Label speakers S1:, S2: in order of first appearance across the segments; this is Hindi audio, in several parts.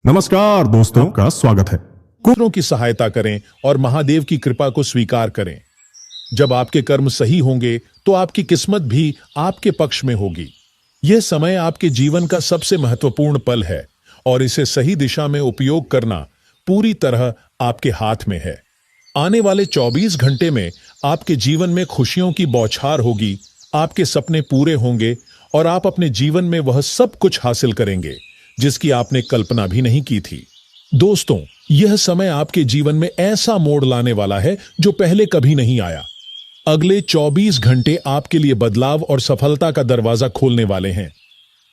S1: नमस्कार दोस्तों, आपका स्वागत है।
S2: दूसरों की सहायता करें और महादेव की कृपा को स्वीकार करें। जब आपके कर्म सही होंगे तो आपकी किस्मत भी आपके पक्ष में होगी। यह समय आपके जीवन का सबसे महत्वपूर्ण पल है और इसे सही दिशा में उपयोग करना पूरी तरह आपके हाथ में है। आने वाले 24 घंटे में आपके जीवन में खुशियों की बौछार होगी, आपके सपने पूरे होंगे और आप अपने जीवन में वह सब कुछ हासिल करेंगे जिसकी आपने कल्पना भी नहीं की थी। दोस्तों, यह समय आपके जीवन में ऐसा मोड़ लाने वाला है जो पहले कभी नहीं आया। अगले 24 घंटे आपके लिए बदलाव और सफलता का दरवाजा खोलने वाले हैं।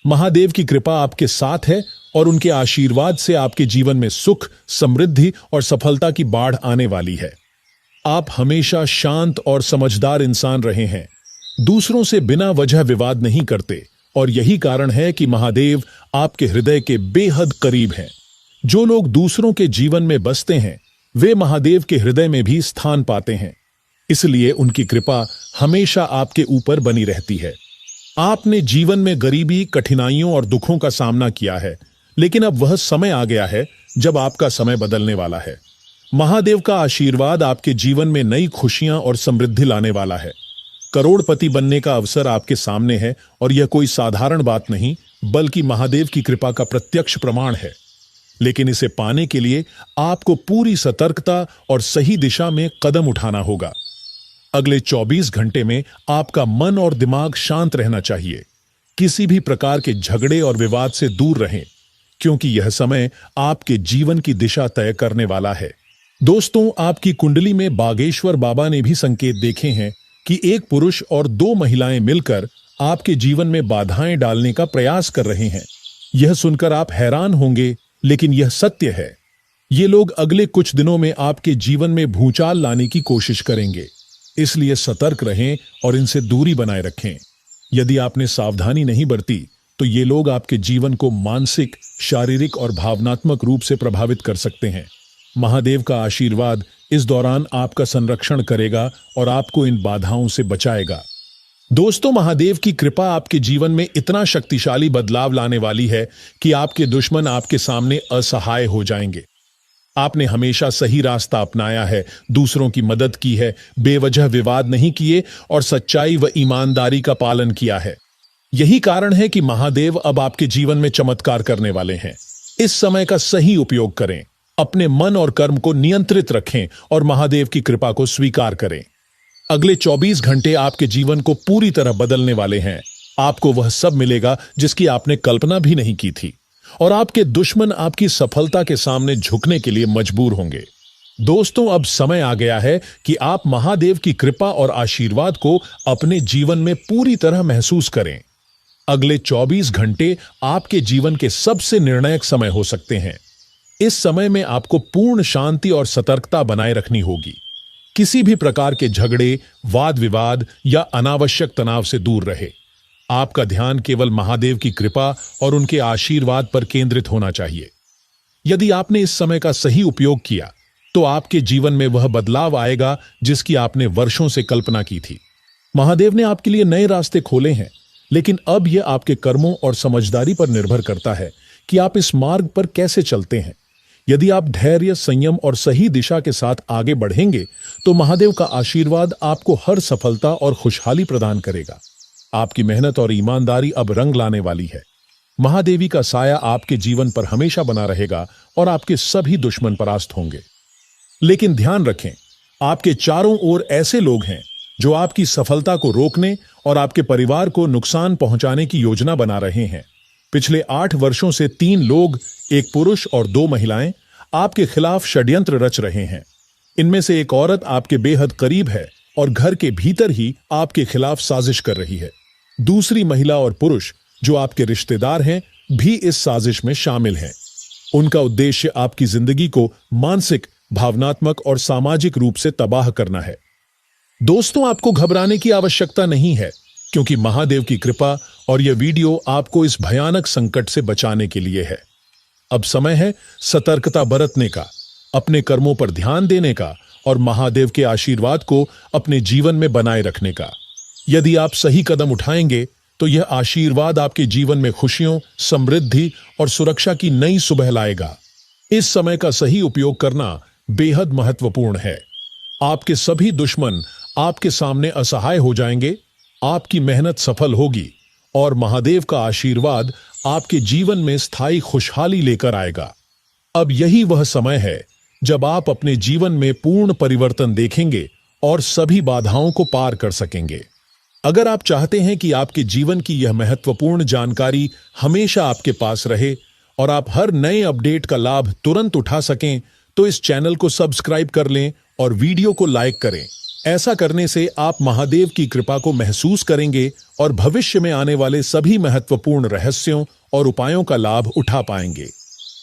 S2: महादेव की कृपा आपके साथ है और उनके आशीर्वाद से आपके जीवन में सुख, समृद्धि और सफलता की बाढ़ आने वाली है। आप हमेशा शांत और समझदार इंसान रहे हैं, दूसरों से बिना वजह विवाद नहीं करते और यही कारण है कि महादेव आपके हृदय के बेहद करीब हैं। जो लोग दूसरों के जीवन में बसते हैं वे महादेव के हृदय में भी स्थान पाते हैं, इसलिए उनकी कृपा हमेशा आपके ऊपर बनी रहती है। आपने जीवन में गरीबी, कठिनाइयों और दुखों का सामना किया है, लेकिन अब वह समय आ गया है जब आपका समय बदलने वाला है। महादेव का आशीर्वाद आपके जीवन में नई खुशियां और समृद्धि लाने वाला है। करोड़पति बनने का अवसर आपके सामने है और यह कोई साधारण बात नहीं बल्कि महादेव की कृपा का प्रत्यक्ष प्रमाण है। लेकिन इसे पाने के लिए आपको पूरी सतर्कता और सही दिशा में कदम उठाना होगा। अगले 24 घंटे में आपका मन और दिमाग शांत रहना चाहिए। किसी भी प्रकार के झगड़े और विवाद से दूर रहें, क्योंकि यह समय आपके जीवन की दिशा तय करने वाला है। दोस्तों, आपकी कुंडली में बागेश्वर बाबा ने भी संकेत देखे हैं कि एक पुरुष और 2 महिलाएं मिलकर आपके जीवन में बाधाएं डालने का प्रयास कर रहे हैं। यह सुनकर आप हैरान होंगे, लेकिन यह सत्य है। ये लोग अगले कुछ दिनों में आपके जीवन में भूचाल लाने की कोशिश करेंगे, इसलिए सतर्क रहें और इनसे दूरी बनाए रखें। यदि आपने सावधानी नहीं बरती तो ये लोग आपके जीवन को मानसिक, शारीरिक और भावनात्मक रूप से प्रभावित कर सकते हैं। महादेव का आशीर्वाद इस दौरान आपका संरक्षण करेगा और आपको इन बाधाओं से बचाएगा। दोस्तों, महादेव की कृपा आपके जीवन में इतना शक्तिशाली बदलाव लाने वाली है कि आपके दुश्मन आपके सामने असहाय हो जाएंगे। आपने हमेशा सही रास्ता अपनाया है, दूसरों की मदद की है, बेवजह विवाद नहीं किए और सच्चाई व ईमानदारी का पालन किया है। यही कारण है कि महादेव अब आपके जीवन में चमत्कार करने वाले हैं। इस समय का सही उपयोग करें, अपने मन और कर्म को नियंत्रित रखें और महादेव की कृपा को स्वीकार करें। अगले 24 घंटे आपके जीवन को पूरी तरह बदलने वाले हैं। आपको वह सब मिलेगा जिसकी आपने कल्पना भी नहीं की थी और आपके दुश्मन आपकी सफलता के सामने झुकने के लिए मजबूर होंगे। दोस्तों, अब समय आ गया है कि आप महादेव की कृपा और आशीर्वाद को अपने जीवन में पूरी तरह महसूस करें। अगले 24 घंटे आपके जीवन के सबसे निर्णायक समय हो सकते हैं। इस समय में आपको पूर्ण शांति और सतर्कता बनाए रखनी होगी। किसी भी प्रकार के झगड़े, वाद विवाद या अनावश्यक तनाव से दूर रहे। आपका ध्यान केवल महादेव की कृपा और उनके आशीर्वाद पर केंद्रित होना चाहिए। यदि आपने इस समय का सही उपयोग किया तो आपके जीवन में वह बदलाव आएगा जिसकी आपने वर्षों से कल्पना की थी। महादेव ने आपके लिए नए रास्ते खोले हैं, लेकिन अब यह आपके कर्मों और समझदारी पर निर्भर करता है कि आप इस मार्ग पर कैसे चलते हैं। यदि आप धैर्य, संयम और सही दिशा के साथ आगे बढ़ेंगे तो महादेव का आशीर्वाद आपको हर सफलता और खुशहाली प्रदान करेगा। आपकी मेहनत और ईमानदारी अब रंग लाने वाली है। महादेवी का साया आपके जीवन पर हमेशा बना रहेगा और आपके सभी दुश्मन परास्त होंगे। लेकिन ध्यान रखें, आपके चारों ओर ऐसे लोग हैं जो आपकी सफलता को रोकने और आपके परिवार को नुकसान पहुंचाने की योजना बना रहे हैं। पिछले 8 वर्षों से 3 लोग, एक पुरुष और 2 महिलाएं, आपके खिलाफ षड्यंत्र रच रहे हैं। इनमें से एक औरत आपके बेहद करीब है और घर के भीतर ही आपके खिलाफ साजिश कर रही है। दूसरी महिला और पुरुष जो आपके रिश्तेदार हैं भी इस साजिश में शामिल हैं। उनका उद्देश्य आपकी जिंदगी को मानसिक, भावनात्मक और सामाजिक रूप से तबाह करना है। दोस्तों, आपको घबराने की आवश्यकता नहीं है, क्योंकि महादेव की कृपा और यह वीडियो आपको इस भयानक संकट से बचाने के लिए है। अब समय है सतर्कता बरतने का, अपने कर्मों पर ध्यान देने का और महादेव के आशीर्वाद को अपने जीवन में बनाए रखने का। यदि आप सही कदम उठाएंगे तो यह आशीर्वाद आपके जीवन में खुशियों, समृद्धि और सुरक्षा की नई सुबह लाएगा। इस समय का सही उपयोग करना बेहद महत्वपूर्ण है। आपके सभी दुश्मन आपके सामने असहाय हो जाएंगे, आपकी मेहनत सफल होगी और महादेव का आशीर्वाद आपके जीवन में स्थायी खुशहाली लेकर आएगा। अब यही वह समय है जब आप अपने जीवन में पूर्ण परिवर्तन देखेंगे और सभी बाधाओं को पार कर सकेंगे। अगर आप चाहते हैं कि आपके जीवन की यह महत्वपूर्ण जानकारी हमेशा आपके पास रहे और आप हर नए अपडेट का लाभ तुरंत उठा सकें, तो इस चैनल को सब्सक्राइब कर लें और वीडियो को लाइक करें। ऐसा करने से आप महादेव की कृपा को महसूस करेंगे और भविष्य में आने वाले सभी महत्वपूर्ण रहस्यों और उपायों का लाभ उठा पाएंगे।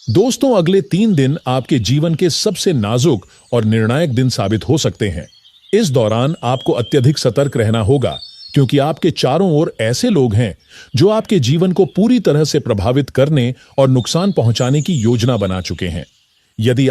S2: दोस्तों, अगले 3 दिन आपके जीवन के सबसे नाजुक और निर्णायक दिन साबित हो सकते हैं। इस दौरान आपको अत्यधिक सतर्क रहना होगा, क्योंकि आपके चारों ओर ऐसे लोग हैं जो आपके जीवन को पूरी तरह से प्रभावित करने और नुकसान पहुंचाने की योजना बना चुके हैं। यदि